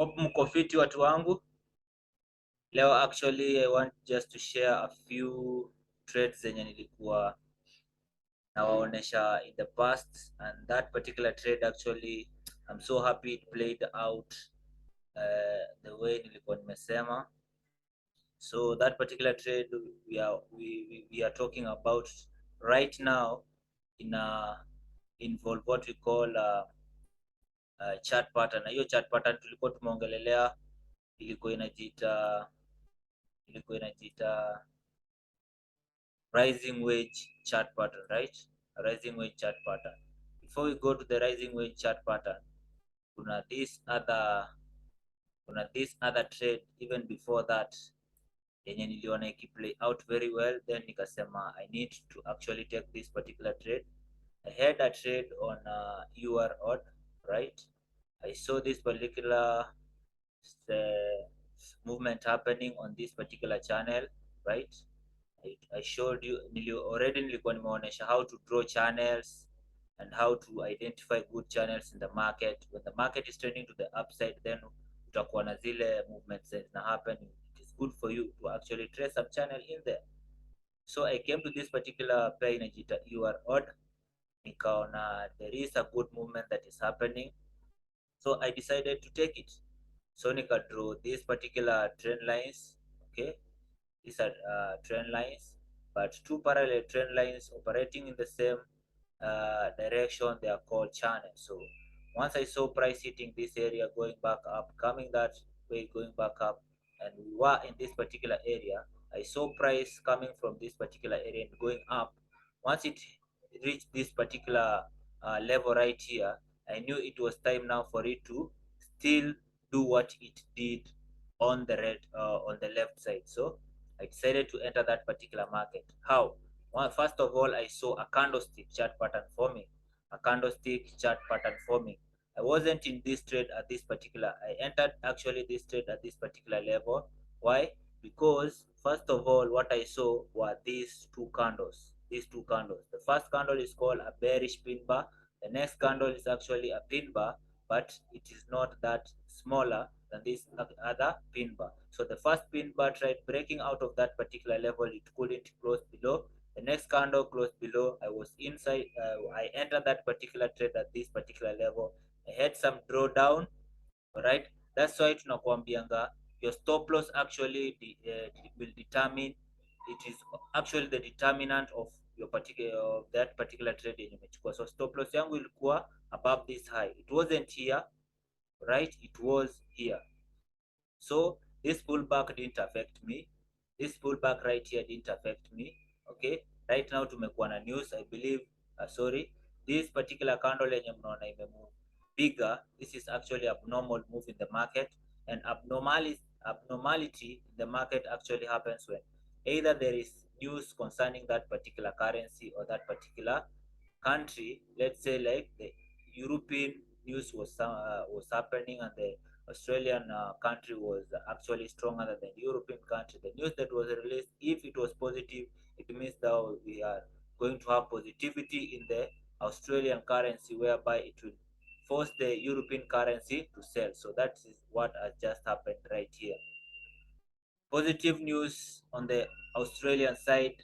Hope mko fiti watu wangu. Leo actually I want just to share a few trades zenye nilikuwa nawaonesha in the past, and that particular trade actually I'm so happy it played out the way nilikuwa nimesema. So that particular trade we are talking about right now involve what we call chart pattern, na hiyo chart pattern tulikuwa tumeongelelea ilikuwa inajiita rising wage chart pattern, right? A rising wage chart pattern. Before we go to the rising wage chart pattern, kuna this other trade even before that yenye niliona ikiplay out very well, then nikasema I need to actually take this particular trade. I had a trade on UR odd, right? I saw this particular movement happening on this particular channel, right? I showed you nilikuwa nimeonyesha how to draw channels and how to identify good channels in the market. When the market is trending to the upside, then utakuwa na zile movements that na happen. It is good for you to actually trace some channel in there. So I came to this particular pair inajiita UR odd, nikaona there is a good movement that is happening, so I decided to take it. So nika draw these particular trend lines. Okay, these are trend lines, but two parallel trend lines operating in the same direction, they are called channels. So once I saw price hitting this area, going back up, coming that way, going back up, and we were in this particular area, I saw price coming from this particular area and going up. Once it reached this particular level right here, I knew it was time now for it to still do what it did on the left side. So I decided to enter that particular market. How? Well, first of all, I saw a candlestick chart pattern forming. A candlestick chart pattern forming. I wasn't in this trade at this particular. I entered actually this trade at this particular level. Why? Because first of all, what I saw were these two candles. These two candles. The first candle is called a bearish pin bar. The next candle is actually a pin bar, but it is not that smaller than this other pin bar. So the first pin bar tried breaking out of that particular level. It couldn't close below. The next candle closed below. I was inside. I entered that particular trade at this particular level. I had some drawdown. All right. That's why tunakuambianga your stop loss actually will determine. It is actually the determinant of your particular that particular trade yenye umechukua. So stop loss yangu ilikuwa above this high. It wasn't here, right? It was here. So this pullback didn't affect me. This pullback right here didn't affect me. Okay, right now tumekuwa na news, I believe. Sorry, this particular candle yenye mnaona imemove bigger, this is actually abnormal move in the market, and abnormality in the market actually happens when either there is news concerning that particular currency or that particular country. Let's say like the European news was happening, and the Australian country was actually stronger than the European country. The news that was released, if it was positive, it means that we are going to have positivity in the Australian currency, whereby it will force the European currency to sell. So that is what has just happened right here. Positive news on the Australian side,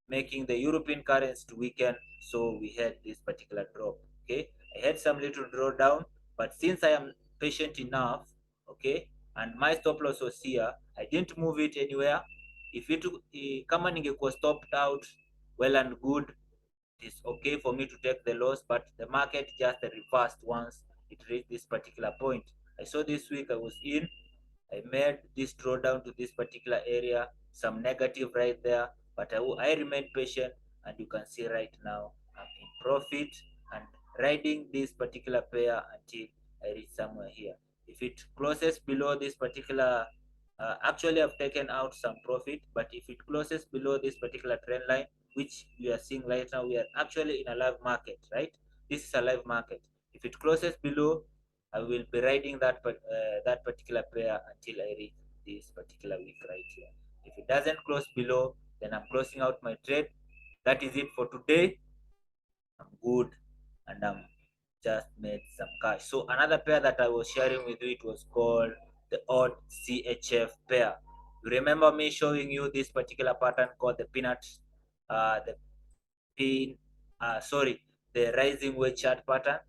making the European currency to weaken. So we had this particular drop. Okay, I had some little drawdown, but since I am patient enough, okay, and my stop loss was here, I didn't move it anywhere. If it kama ningekuwa stopped out, well and good, it is okay for me to take the loss, but the market just reversed once it reached this particular point. I saw this week I was in, I made this drawdown to this particular area, some negative right there, but I remained patient, and you can see right now I'm in profit and riding this particular pair until I reach somewhere here. If it closes below this particular, actually I've taken out some profit, but if it closes below this particular trend line, which we are seeing right now, we are actually in a live market, right? This is a live market. If it closes below, I will be riding that particular pair until I reach this particular week right here. If it doesn't close below, then I'm closing out my trade. That is it for today. I'm good, and I'm just made some cash. So another pair that I was sharing with you, it was called the odd CHF pair. You remember me showing you this particular pattern called the peanut, the pin, sorry, the rising wedge chart pattern.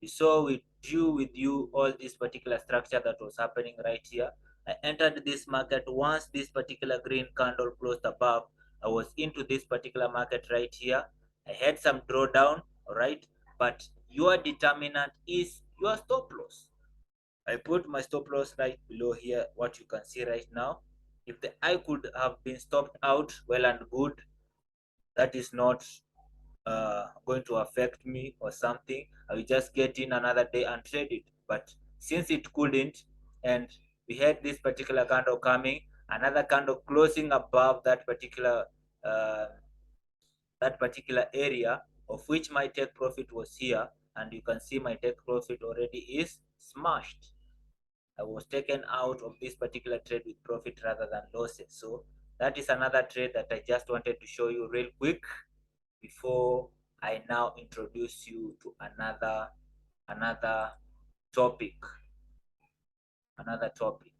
We saw with you all this particular structure that was happening right here. I entered this market once this particular green candle closed above. I was into this particular market right here. I had some drawdown, all right, but your determinant is your stop loss. I put my stop loss right below here, what you can see right now. If the I could have been stopped out, well and good. That is not going to affect me or something. I will just get in another day and trade it. But since it couldn't, and we had this particular candle coming, another candle closing above uh, that particular area, of which my take profit was here, and you can see my take profit already is smashed. I was taken out of this particular trade with profit rather than losses. So that is another trade that I just wanted to show you real quick before I now introduce you to another topic. Another topic.